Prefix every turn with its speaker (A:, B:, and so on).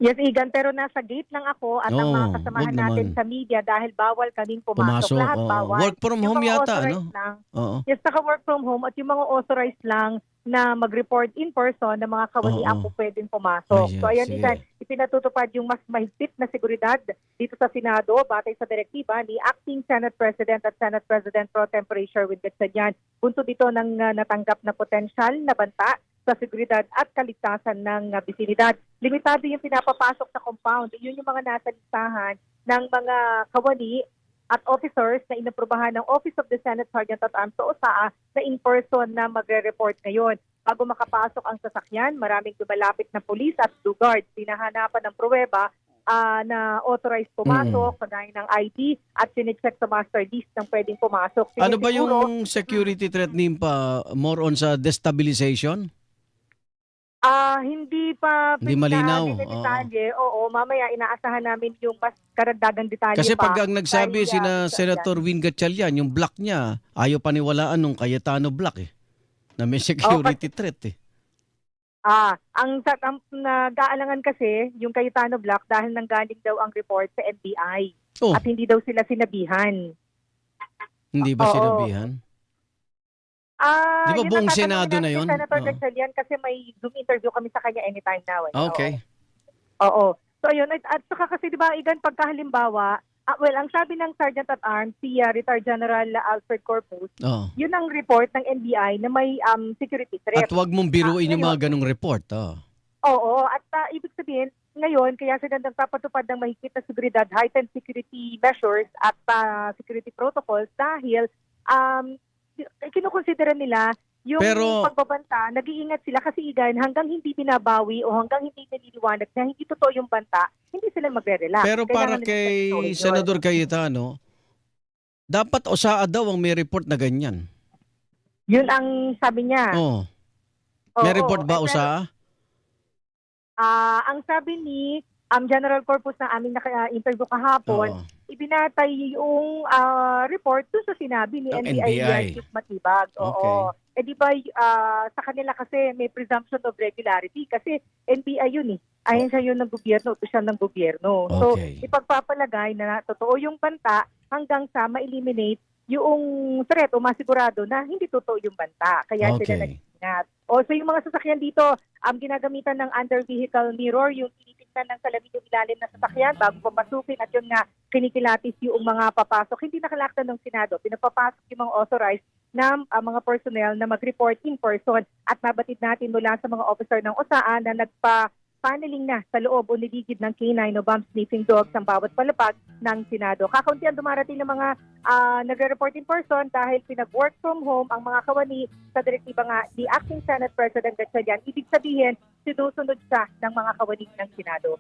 A: Yes, Igan, pero nasa gate lang ako at ang mga
B: Wag
A: kasamahan natin
B: naman.
A: sa media dahil bawal kaming pumasok.
B: Pumasok,
A: Lahat
B: oo.
A: bawal.
B: Work from
A: Yung
B: home
A: mga
B: yata,
A: authorized
B: ano?
A: lang,
B: Oo.
A: yes, naka-work from home at yung mga authorized lang na mag-report in person ng mga kawani
B: Oo.
A: ang po pwedeng pumasok.
B: Ay,
A: So ayan, Igan,
B: sige.
A: ipinatutupad yung mas mahigpit na seguridad dito sa Senado batay sa direktiba ni Acting Senate President at Senate President Pro Tempore Sherwin Gatchalian. Buntod ito ng natanggap na potensyal na banta sa seguridad at kaligtasan ng bisinidad. Limitado yung pinapapasok sa compound. Yun yung mga nasa listahan ng mga kawani at officers na inaprubahan ng Office of the Senate Sergeant at Arms o OSAA na in-person na magre-report ngayon. Bago makapasok ang sasakyan, maraming dumalapit na pulis at blue guards. Pinahanapan ng pruweba na authorized pumasok, kagaya ng ID at sinecheck sa master list ng pwedeng pumasok.
B: Ano ba
A: Sinisiguro,
B: yung security threat NIMPA? More on sa destabilization?
A: Hindi pa
B: Hindi malinaw.
A: pinaamin na
B: Oo.
A: detalye. Oo, mamaya inaasahan namin yung mas karagdagang detalye
B: Kasi pag
A: pa.
B: ang nagsabi sina Senator Win Gatchalian, yung block niya, ayaw paniwalaan nung Cayetano block na may
A: Oo,
B: security
A: kasi
B: threat
A: ang nag-aalangan kasi yung Cayetano Block dahil nanggaling daw ang report sa NBI
B: Oh,
A: at hindi daw sila sinabihan.
B: hindi ba
A: Oo.
B: sinabihan? Di ba
A: Yun ang
B: buong
A: tatanungin
B: Senado na
A: namin kay
B: yon?
A: Senator
B: Oo.
A: Gatchalian kasi may Zoom interview kami sa kanya anytime now. Oo.
B: Okay.
A: Oo. So ayun, at saka kasi 'di ba Igan, pagka halimbawa, well, ang sabi ng Sergeant at Arms, si Retired General Alfred Corpus,
B: Oo.
A: yun ang report ng NBI na may security
B: At
A: threat.
B: wag mong biruin yung
A: Ngayon,
B: mga ganong report.
A: oo, at ibig sabihin, ngayon, kaya sila nagpapatupad ng mahigpit na seguridad, heightened security measures at security protocols dahil um, kinukonsidera nila yung
B: Pero
A: pagbabanta, nag-iingat sila kasi Igan, hanggang hindi binabawi o hanggang hindi nililiwanag na hindi totoo yung banta, hindi sila magre-relax.
B: pero para
A: Kailangan nila
B: kay
A: seryosohin yun.
B: Senador Cayetano, dapat OSAA daw ang may report na ganyan.
A: Yun ang sabi niya.
B: Oh, may
A: Oo,
B: report ba
A: pero
B: OSAA?
A: ang sabi ni General Corpus na aming naka-interview kahapon,
B: Oo.
A: ibinatay yung report doon sa sinabi ni
B: Ng
A: NBI
B: NBI.
A: Chief Matibag.
B: Okay.
A: Oo. Eh di ba sa kanila kasi may presumption of regularity kasi NBI yun eh.
B: O-
A: Ayon siya yun ng gobyerno, ito siya ng gobyerno. So
B: Okay.
A: ipagpapalagay na totoo yung banta hanggang sa ma-eliminate yung threat o masigurado na hindi totoo yung banta. Kaya sila
B: Okay.
A: nag-ingat. So yung mga sasakyan dito, ginagamitan ng under-vehicle mirror, yung tinitignan ng salamin yung ilalim ng sasakyan bago papasukin at yun nga kinikilatis yung mga papasok. Hindi nakalakta ng Senado. Pinapapasok yung mga authorized na mga personnel na mag-report in person at nabatid natin mula sa mga officer ng OSAA na nagpa-paneling na sa loob o niligid ng K9 o bomb sniffing dogs ang bawat palapag ng Senado. Kakaunti ang dumarating ng mga nagre-report in person dahil pinag-work from home ang mga kawani sa direktiba nga ni Acting Senate President Gatchalian. Ibig sabihin, sinusunod siya ng mga kawani ng Senado.